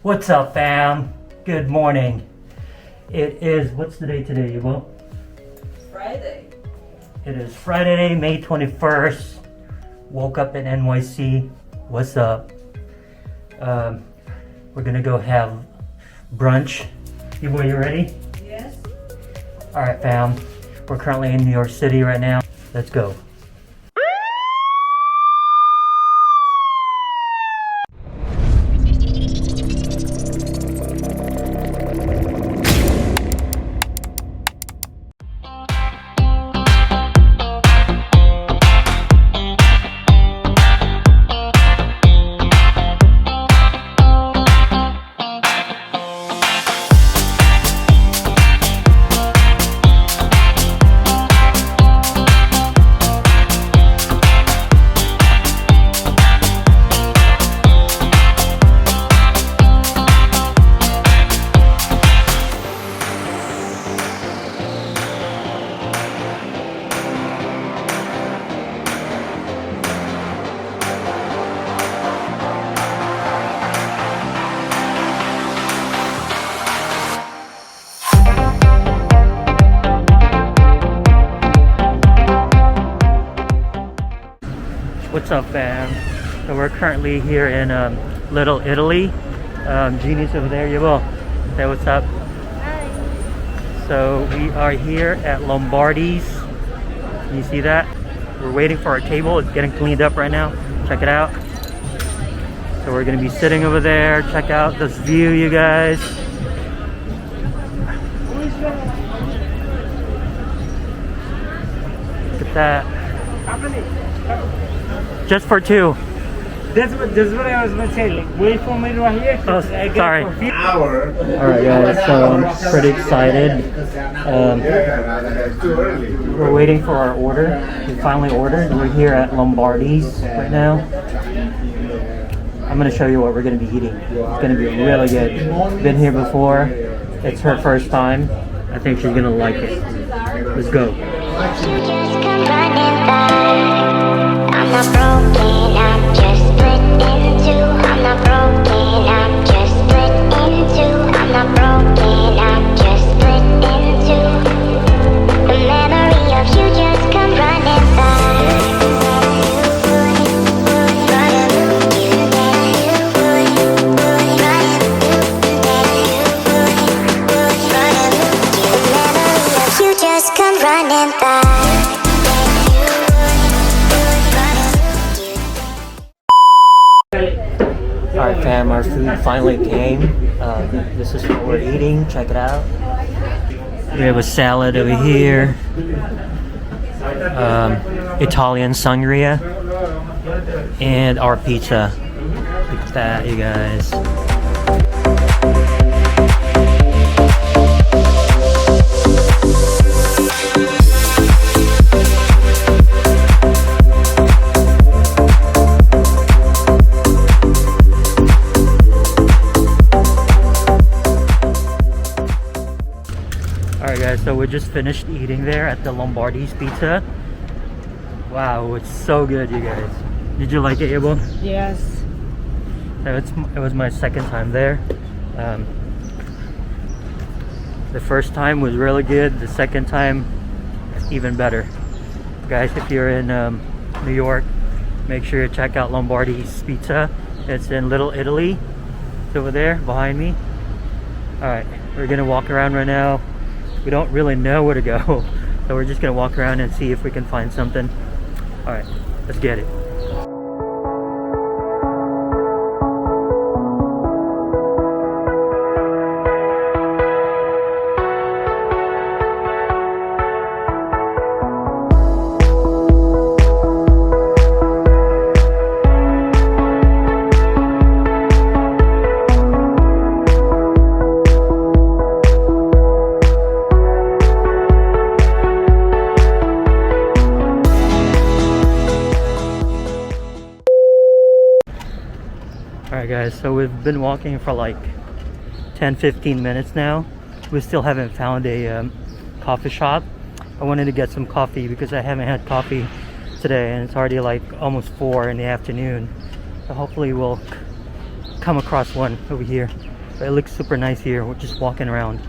What's up, fam? Good morning. It is, what's the day today, Yubo? Friday. It is Friday, May 21st. Woke up in NYC. What's up? We're gonna go have brunch. Yubo, you ready? Yes. Alright, fam. We're currently in New York City right now. Let's go. What's up, fam? So we're currently here in Little Italy. Jeannie's over there. Yubo, say what's up. Hi. So we are here at Lombardi's. Can you see that? We're waiting for our table. It's getting cleaned up right now. Check it out. So we're gonna be sitting over there. Check out this view, you guys. Look at that. Just for two. That's what I was going to say. Like, wait for me right here. Oh, I get sorry. it for free. Alright guys, so I'm pretty excited. We're waiting for our order. We finally ordered. We're here at Lombardi's right now. I'm going to show you what we're going to be eating. It's going to be really good. Been here before. It's her first time. I think she's going to like it. Let's go. I'm not broken, I'm just split in two. I'm not broken, I'm just split in two. I'm not broken, I'm just split in two. The memory of you just come running by. You just come running by. Alright fam, our food finally came. This is what we're eating. Check it out. We have a salad over here. Italian sangria. And our pizza. Look at that, you guys. Alright guys, so we just finished eating there at the Lombardi's Pizza. Wow, it's so good, you guys. Did you like it, Yubo? Yes. So it was my second time there. The first time was really good. The second time, even better. Guys, if you're in New York, make sure to check out Lombardi's Pizza. It's in Little Italy. It's over there behind me. Alright, we're gonna walk around right now. We don't really know where to go, so we're just gonna walk around and see if we can find something. Alright, let's get it. Alright guys, so we've been walking for like 10-15 minutes now. We still haven't found a coffee shop. I wanted to get some coffee because I haven't had coffee today, and it's already like almost 4 in the afternoon. So hopefully we'll come across one over here. But it looks super nice here. We're just walking around.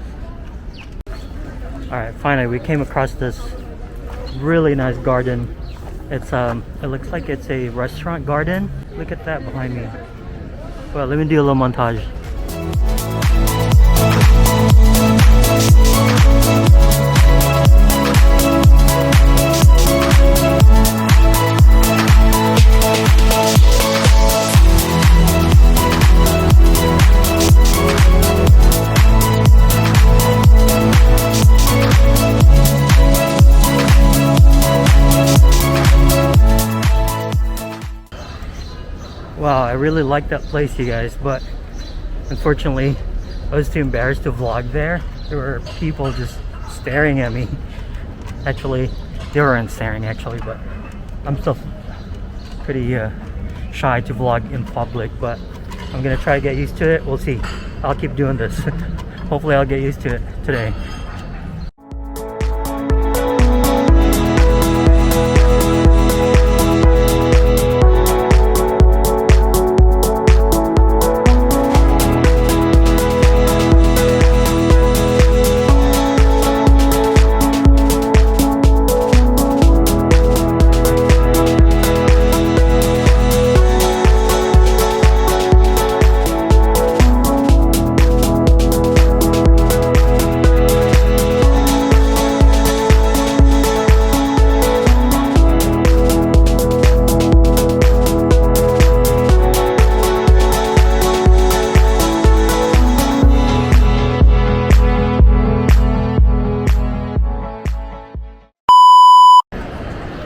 Alright, finally we came across this really nice garden. It's it looks like it's a restaurant garden. Look at that behind me. Well, let me do a little montage. Wow, I really like that place, you guys, but unfortunately I was too embarrassed to vlog there. There were people just staring at me. Actually, they weren't staring actually, but I'm still pretty shy to vlog in public, but I'm gonna try to get used to it. We'll see. I'll keep doing this. Hopefully I'll get used to it today.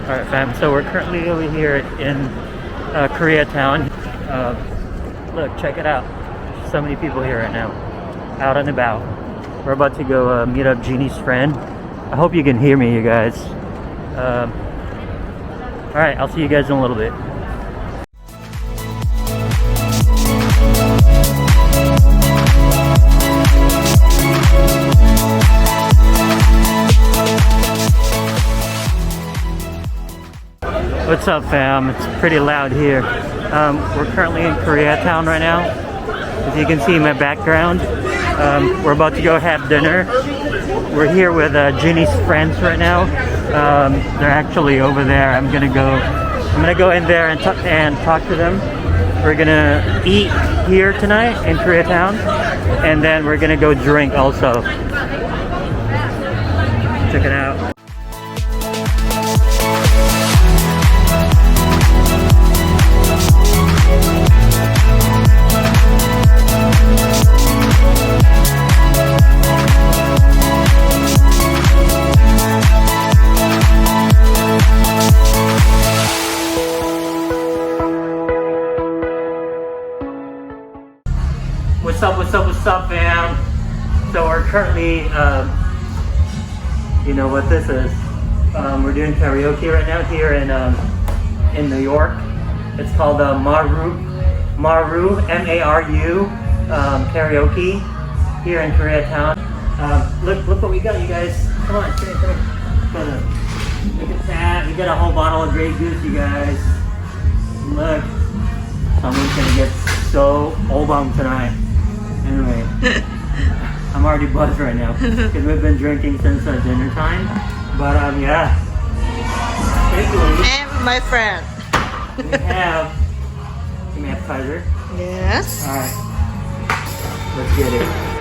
Alright fam, so we're currently over here in Koreatown. Look, check it out. So many people here right now. Out and about. We're about to go meet up Jeannie's friend. I hope you can hear me, you guys. Alright, I'll see you guys in a little bit. What's up fam? It's pretty loud here. We're currently in Koreatown right now. As you can see in my background, we're about to go have dinner. We're here with Jeannie's friends right now. They're actually over there. I'm gonna go in there and talk to them. We're gonna eat here tonight in Koreatown, and then we're gonna go drink also. Check it out. What's up, fam? So we're currently, you know what this is. We're doing karaoke right now here in New York. It's called Maru, M-A-R-U, karaoke here in Koreatown. Look what we got, you guys. Come on, come on. Look at that. We got a whole bottle of Grey Goose, you guys. Look. Someone's gonna get so old tonight. Anyway, I'm already buzzed right now because we've been drinking since dinner time. But yeah. And my friend. We have some appetizer. Yes. All right. Let's get it.